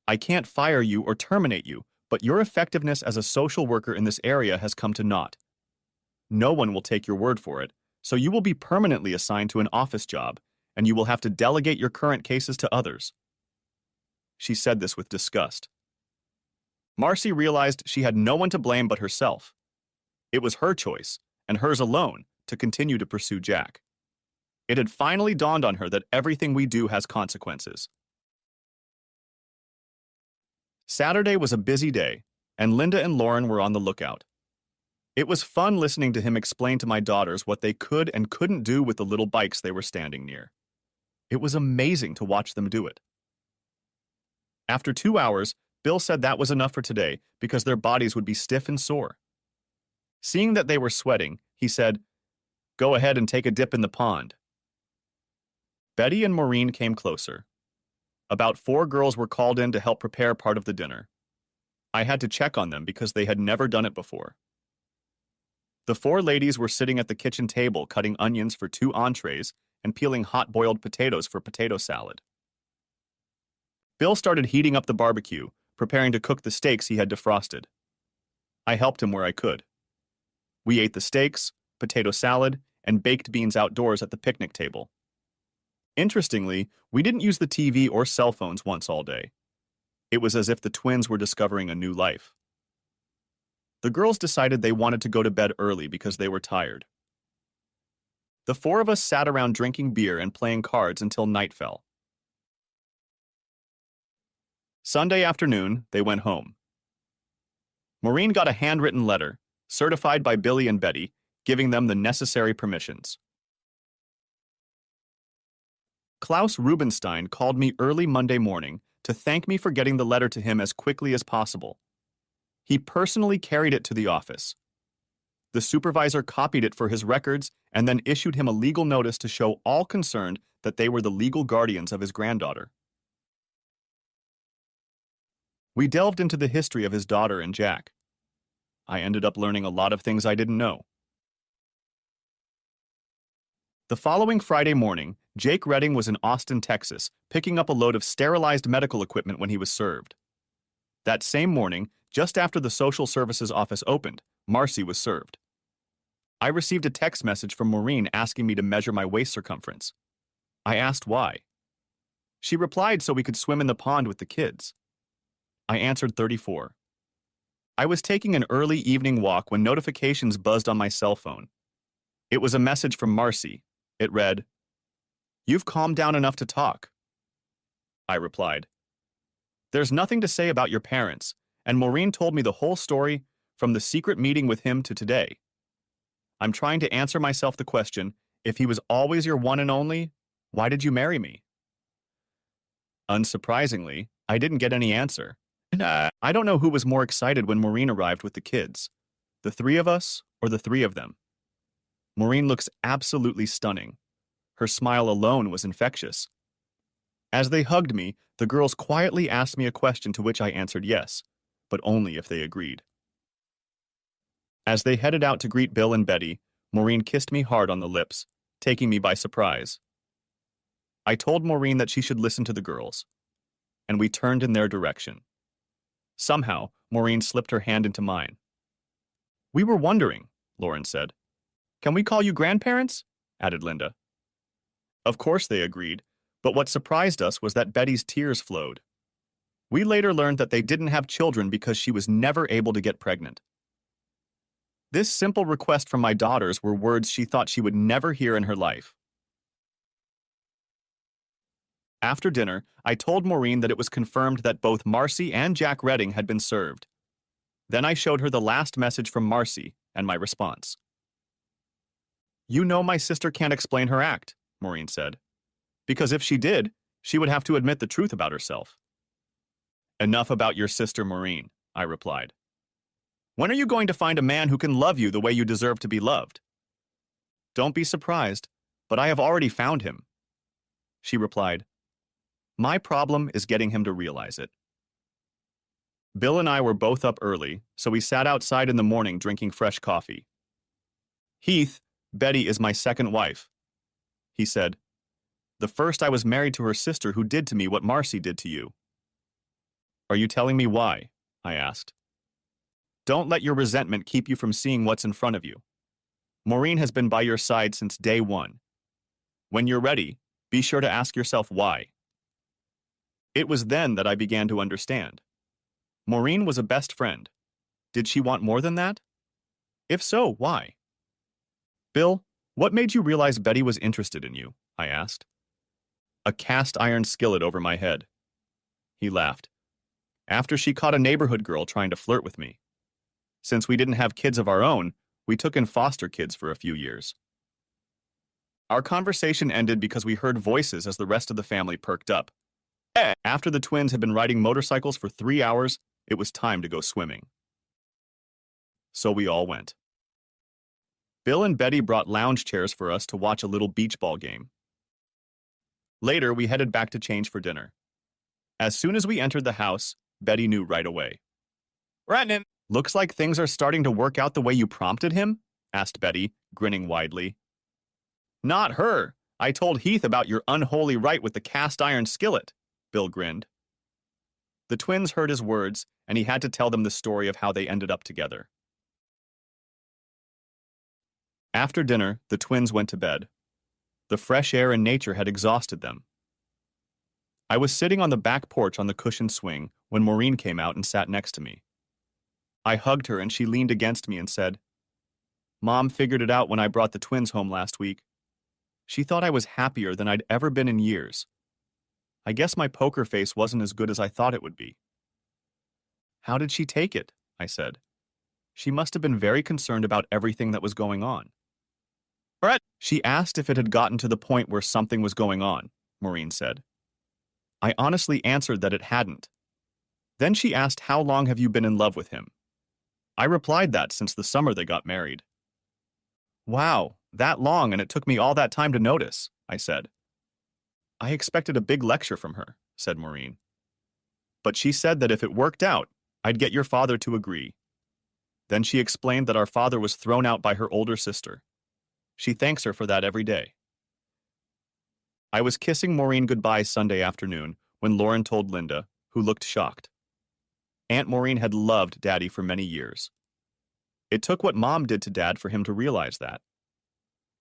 I can't fire you or terminate you, but your effectiveness as a social worker in this area has come to naught. No one will take your word for it, so you will be permanently assigned to an office job, and you will have to delegate your current cases to others." She said this with disgust. Marcy realized she had no one to blame but herself. It was her choice, and hers alone, to continue to pursue Jack. It had finally dawned on her that everything we do has consequences. Saturday was a busy day, and Linda and Lauren were on the lookout. It was fun listening to him explain to my daughters what they could and couldn't do with the little bikes they were standing near. It was amazing to watch them do it. After 2 hours, Bill said that was enough for today because their bodies would be stiff and sore. Seeing that they were sweating, he said, "Go ahead and take a dip in the pond." Betty and Maureen came closer. About 4 girls were called in to help prepare part of the dinner. I had to check on them because they had never done it before. The 4 ladies were sitting at the kitchen table cutting onions for 2 entrees and peeling hot-boiled potatoes for potato salad. Bill started heating up the barbecue, preparing to cook the steaks he had defrosted. I helped him where I could. We ate the steaks, potato salad, and baked beans outdoors at the picnic table. Interestingly, we didn't use the TV or cell phones once all day. It was as if the twins were discovering a new life. The girls decided they wanted to go to bed early because they were tired. The 4 of us sat around drinking beer and playing cards until night fell. Sunday afternoon, they went home. Maureen got a handwritten letter, certified by Billy and Betty, giving them the necessary permissions. Klaus Rubenstein called me early Monday morning to thank me for getting the letter to him as quickly as possible. He personally carried it to the office. The supervisor copied it for his records and then issued him a legal notice to show all concerned that they were the legal guardians of his granddaughter. We delved into the history of his daughter and Jack. I ended up learning a lot of things I didn't know. The following Friday morning, Jake Redding was in Austin, Texas, picking up a load of sterilized medical equipment when he was served. That same morning, just after the social services office opened, Marcy was served. I received a text message from Maureen asking me to measure my waist circumference. I asked why. She replied so we could swim in the pond with the kids. I answered 34. I was taking an early evening walk when notifications buzzed on my cell phone. It was a message from Marcy. It read, "You've calmed down enough to talk." I replied, "There's nothing to say about your parents," and Maureen told me the whole story from the secret meeting with him to today. I'm trying to answer myself the question, if he was always your one and only, why did you marry me? Unsurprisingly, I didn't get any answer. I don't know who was more excited when Maureen arrived with the kids, the 3 of us or the 3 of them. Maureen looks absolutely stunning. Her smile alone was infectious. As they hugged me, the girls quietly asked me a question to which I answered yes, but only if they agreed. As they headed out to greet Bill and Betty, Maureen kissed me hard on the lips, taking me by surprise. I told Maureen that she should listen to the girls, and we turned in their direction. Somehow, Maureen slipped her hand into mine. "We were wondering," Lauren said. "Can we call you grandparents?" added Linda. Of course they agreed, but what surprised us was that Betty's tears flowed. We later learned that they didn't have children because she was never able to get pregnant. This simple request from my daughters were words she thought she would never hear in her life. After dinner, I told Maureen that it was confirmed that both Marcy and Jack Redding had been served. Then I showed her the last message from Marcy and my response. "You know my sister can't explain her act," Maureen said. "Because if she did, she would have to admit the truth about herself." "Enough about your sister, Maureen," I replied. "When are you going to find a man who can love you the way you deserve to be loved?" "Don't be surprised, but I have already found him." She replied, "My problem is getting him to realize it." Bill and I were both up early, so we sat outside in the morning drinking fresh coffee. "Heath, Betty is my second wife," he said. "The first I was married to her sister who did to me what Marcy did to you." "Are you telling me why?" I asked. "Don't let your resentment keep you from seeing what's in front of you. Maureen has been by your side since day one. When you're ready, be sure to ask yourself why." It was then that I began to understand. Maureen was a best friend. Did she want more than that? If so, why? "Bill, what made you realize Betty was interested in you?" I asked. "A cast iron skillet over my head." He laughed. "After she caught a neighborhood girl trying to flirt with me. Since we didn't have kids of our own, we took in foster kids for a few years." Our conversation ended because we heard voices as the rest of the family perked up. After the twins had been riding motorcycles for 3 hours, it was time to go swimming. So we all went. Bill and Betty brought lounge chairs for us to watch a little beach ball game. Later, we headed back to change for dinner. As soon as we entered the house, Betty knew right away. Retin, looks like things are starting to work out the way you prompted him? Asked Betty, grinning widely. Not her. I told Heath about your unholy right with the cast iron skillet, Bill grinned. The twins heard his words, and he had to tell them the story of how they ended up together. After dinner, the twins went to bed. The fresh air and nature had exhausted them. I was sitting on the back porch on the cushioned swing when Maureen came out and sat next to me. I hugged her and she leaned against me and said, Mom figured it out when I brought the twins home last week. She thought I was happier than I'd ever been in years. I guess my poker face wasn't as good as I thought it would be. How did she take it? I said. She must have been very concerned about everything that was going on. Brett, she asked if it had gotten to the point where something was going on, Maureen said. I honestly answered that it hadn't. Then she asked, how long have you been in love with him? I replied that since the summer they got married. Wow, that long, and it took me all that time to notice, I said. I expected a big lecture from her, said Maureen. But she said that if it worked out, I'd get your father to agree. Then she explained that our father was thrown out by her older sister. She thanks her for that every day. I was kissing Maureen goodbye Sunday afternoon when Lauren told Linda, who looked shocked. Aunt Maureen had loved Daddy for many years. It took what Mom did to Dad for him to realize that.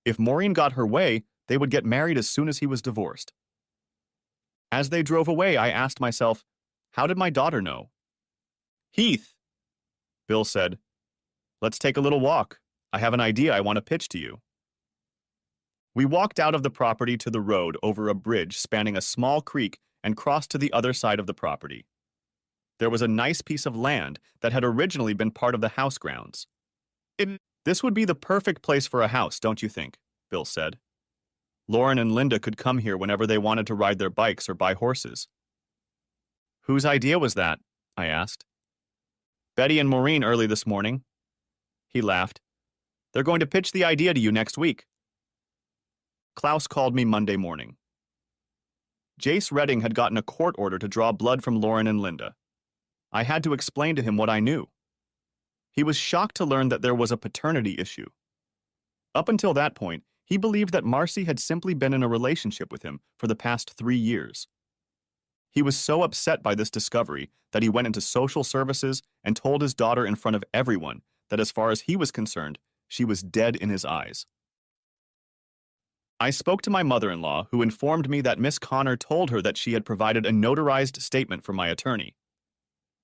If Maureen got her way, they would get married as soon as he was divorced. As they drove away, I asked myself, how did my daughter know? Heath, Bill said, let's take a little walk. I have an idea I want to pitch to you. We walked out of the property to the road over a bridge spanning a small creek and crossed to the other side of the property. There was a nice piece of land that had originally been part of the house grounds. This would be the perfect place for a house, don't you think? Bill said. Lauren and Linda could come here whenever they wanted to ride their bikes or buy horses. Whose idea was that? I asked. Betty and Maureen early this morning. He laughed. They're going to pitch the idea to you next week. Klaus called me Monday morning. Jace Redding had gotten a court order to draw blood from Lauren and Linda. I had to explain to him what I knew. He was shocked to learn that there was a paternity issue. Up until that point, he believed that Marcy had simply been in a relationship with him for the past 3 years. He was so upset by this discovery that he went into social services and told his daughter in front of everyone that as far as he was concerned, she was dead in his eyes. I spoke to my mother-in-law, who informed me that Miss Connor told her that she had provided a notarized statement from my attorney.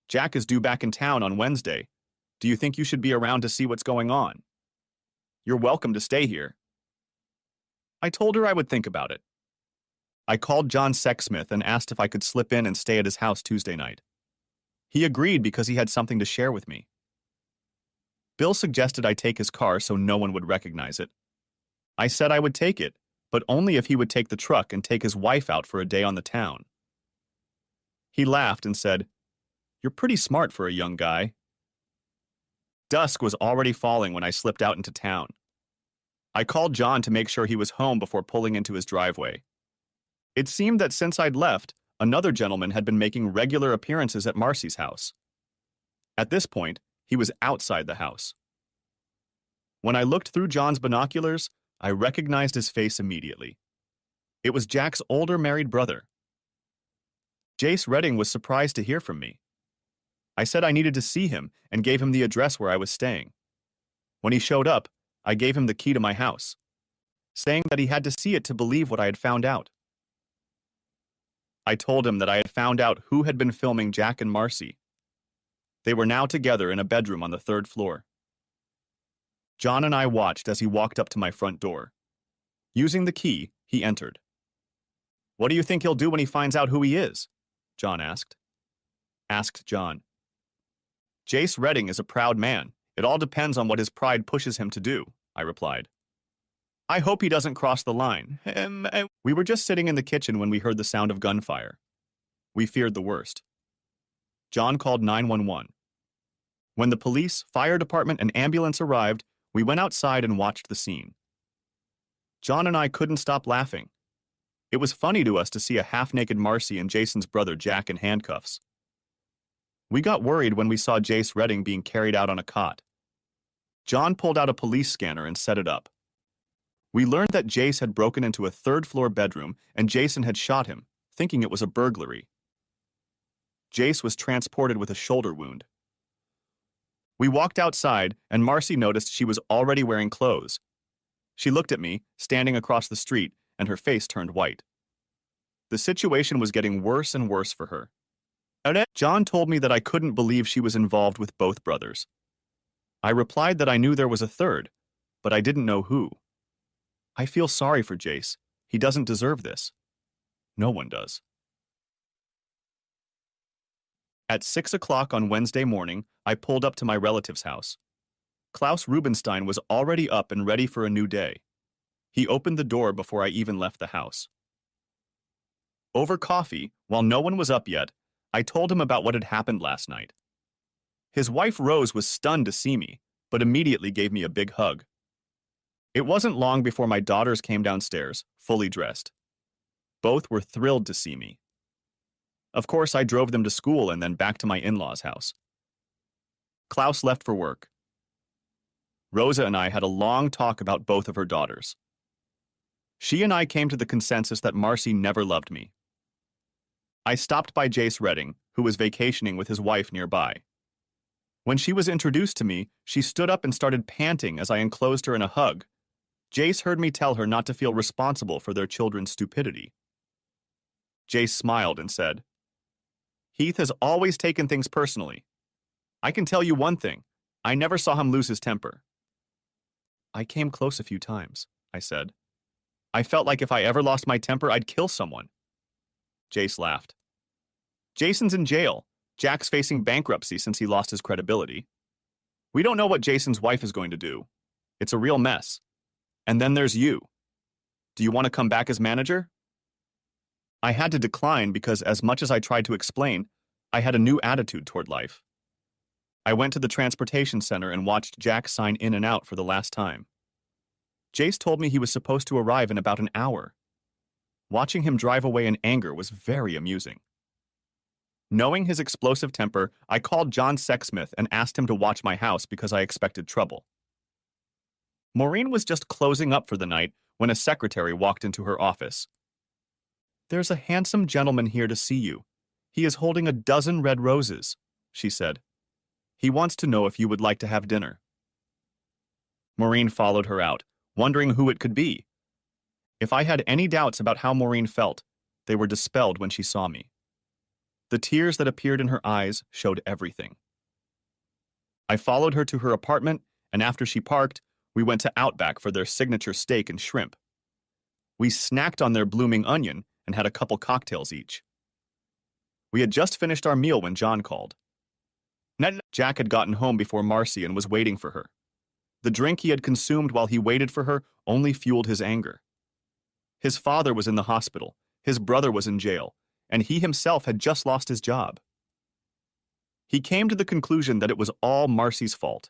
Jack is due back in town on Wednesday. Do you think you should be around to see what's going on? You're welcome to stay here. I told her I would think about it. I called John Sexsmith and asked if I could slip in and stay at his house Tuesday night. He agreed because he had something to share with me. Bill suggested I take his car so no one would recognize it. I said I would take it, but only if he would take the truck and take his wife out for a day on the town. He laughed and said, "You're pretty smart for a young guy." Dusk was already falling when I slipped out into town. I called John to make sure he was home before pulling into his driveway. It seemed that since I'd left, another gentleman had been making regular appearances at Marcy's house. At this point, he was outside the house. When I looked through John's binoculars, I recognized his face immediately. It was Jack's older married brother. Jace Redding was surprised to hear from me. I said I needed to see him and gave him the address where I was staying. When he showed up, I gave him the key to my house, saying that he had to see it to believe what I had found out. I told him that I had found out who had been filming Jack and Marcy. They were now together in a bedroom on the 3rd floor. John and I watched as he walked up to my front door. Using the key, he entered. "What do you think he'll do when he finds out who he is?" John asked. Asked John. "Jace Redding is a proud man. It all depends on what his pride pushes him to do," I replied. "I hope he doesn't cross the line." We were just sitting in the kitchen when we heard the sound of gunfire. We feared the worst. John called 911. When the police, fire department, and ambulance arrived, we went outside and watched the scene. John and I couldn't stop laughing. It was funny to us to see a half-naked Marcy and Jason's brother Jack in handcuffs. We got worried when we saw Jace Redding being carried out on a cot. John pulled out a police scanner and set it up. We learned that Jace had broken into a third-floor bedroom and Jason had shot him, thinking it was a burglary. Jace was transported with a shoulder wound. We walked outside, and Marcy noticed she was already wearing clothes. She looked at me, standing across the street, and her face turned white. The situation was getting worse and worse for her. John told me that I couldn't believe she was involved with both brothers. I replied that I knew there was a third, but I didn't know who. I feel sorry for Jace. He doesn't deserve this. No one does. At 6 o'clock on Wednesday morning, I pulled up to my relative's house. Klaus Rubenstein was already up and ready for a new day. He opened the door before I even left the house. Over coffee, while no one was up yet, I told him about what had happened last night. His wife Rose was stunned to see me, but immediately gave me a big hug. It wasn't long before my daughters came downstairs, fully dressed. Both were thrilled to see me. Of course, I drove them to school and then back to my in-laws' house. Klaus left for work. Rosa and I had a long talk about both of her daughters. She and I came to the consensus that Marcy never loved me. I stopped by Jace Redding, who was vacationing with his wife nearby. When she was introduced to me, she stood up and started panting as I enclosed her in a hug. Jace heard me tell her not to feel responsible for their children's stupidity. Jace smiled and said, "Heath has always taken things personally. I can tell you one thing, I never saw him lose his temper." "I came close a few times," I said. "I felt like if I ever lost my temper, I'd kill someone." Jace laughed. "Jason's in jail. Jack's facing bankruptcy since he lost his credibility. We don't know what Jason's wife is going to do. It's a real mess. And then there's you. Do you want to come back as manager?" I had to decline because, as much as I tried to explain, I had a new attitude toward life. I went to the transportation center and watched Jack sign in and out for the last time. Jace told me he was supposed to arrive in about an hour. Watching him drive away in anger was very amusing. Knowing his explosive temper, I called John Sexsmith and asked him to watch my house because I expected trouble. Maureen was just closing up for the night when a secretary walked into her office. "There's a handsome gentleman here to see you. He is holding a dozen red roses," she said. "He wants to know if you would like to have dinner." Maureen followed her out, wondering who it could be. If I had any doubts about how Maureen felt, they were dispelled when she saw me. The tears that appeared in her eyes showed everything. I followed her to her apartment, and after she parked, we went to Outback for their signature steak and shrimp. We snacked on their blooming onion and had a couple cocktails each. We had just finished our meal when John called. Jack had gotten home before Marcy and was waiting for her. The drink he had consumed while he waited for her only fueled his anger. His father was in the hospital, his brother was in jail, and he himself had just lost his job. He came to the conclusion that it was all Marcy's fault.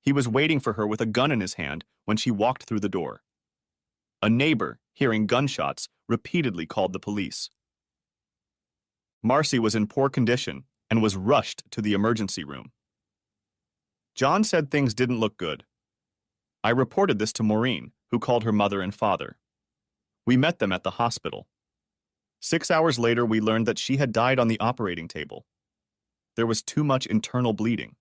He was waiting for her with a gun in his hand when she walked through the door. A neighbor, hearing gunshots, repeatedly called the police. Marcy was in poor condition and was rushed to the emergency room. John said things didn't look good. I reported this to Maureen, who called her mother and father. We met them at the hospital. 6 hours later, we learned that she had died on the operating table. There was too much internal bleeding.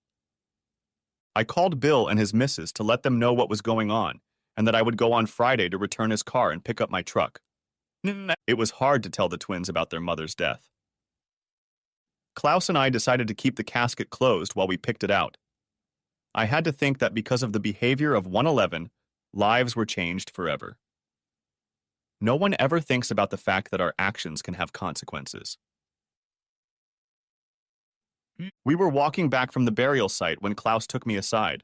I called Bill and his missus to let them know what was going on and that I would go on Friday to return his car and pick up my truck. It was hard to tell the twins about their mother's death. Klaus and I decided to keep the casket closed while we picked it out. I had to think that because of the behavior of 111, lives were changed forever. No one ever thinks about the fact that our actions can have consequences. We were walking back from the burial site when Klaus took me aside.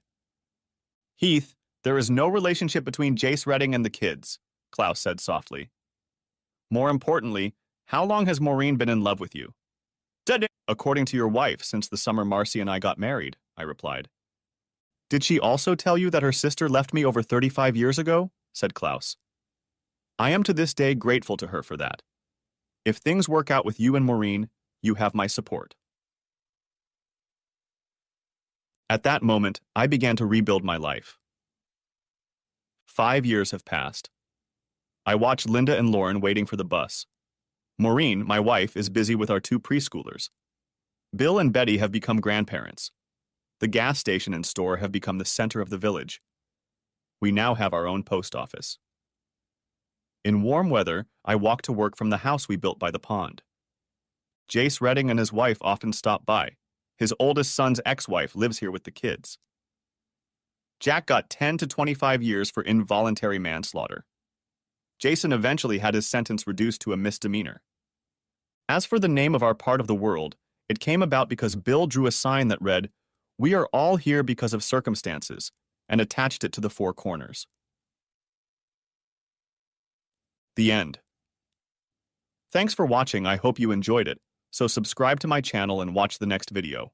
"Heath, there is no relationship between Jace Redding and the kids," Klaus said softly. "More importantly, how long has Maureen been in love with you?" "According to your wife, since the summer Marcy and I got married," I replied. "Did she also tell you that her sister left me over 35 years ago?" said Klaus. I am to this day grateful to her for that. If things work out with you and Maureen, you have my support. At that moment, I began to rebuild my life. 5 years have passed. I watch Linda and Lauren waiting for the bus. Maureen, my wife, is busy with our 2 preschoolers. Bill and Betty have become grandparents. The gas station and store have become the center of the village. We now have our own post office. In warm weather, I walk to work from the house we built by the pond. Jace Redding and his wife often stop by. His oldest son's ex-wife lives here with the kids. Jack got 10 to 25 years for involuntary manslaughter. Jason eventually had his sentence reduced to a misdemeanor. As for the name of our part of the world, it came about because Bill drew a sign that read, "We are all here because of circumstances," and attached it to the 4 corners. The end. Thanks for watching. I hope you enjoyed it, so subscribe to my channel and watch the next video.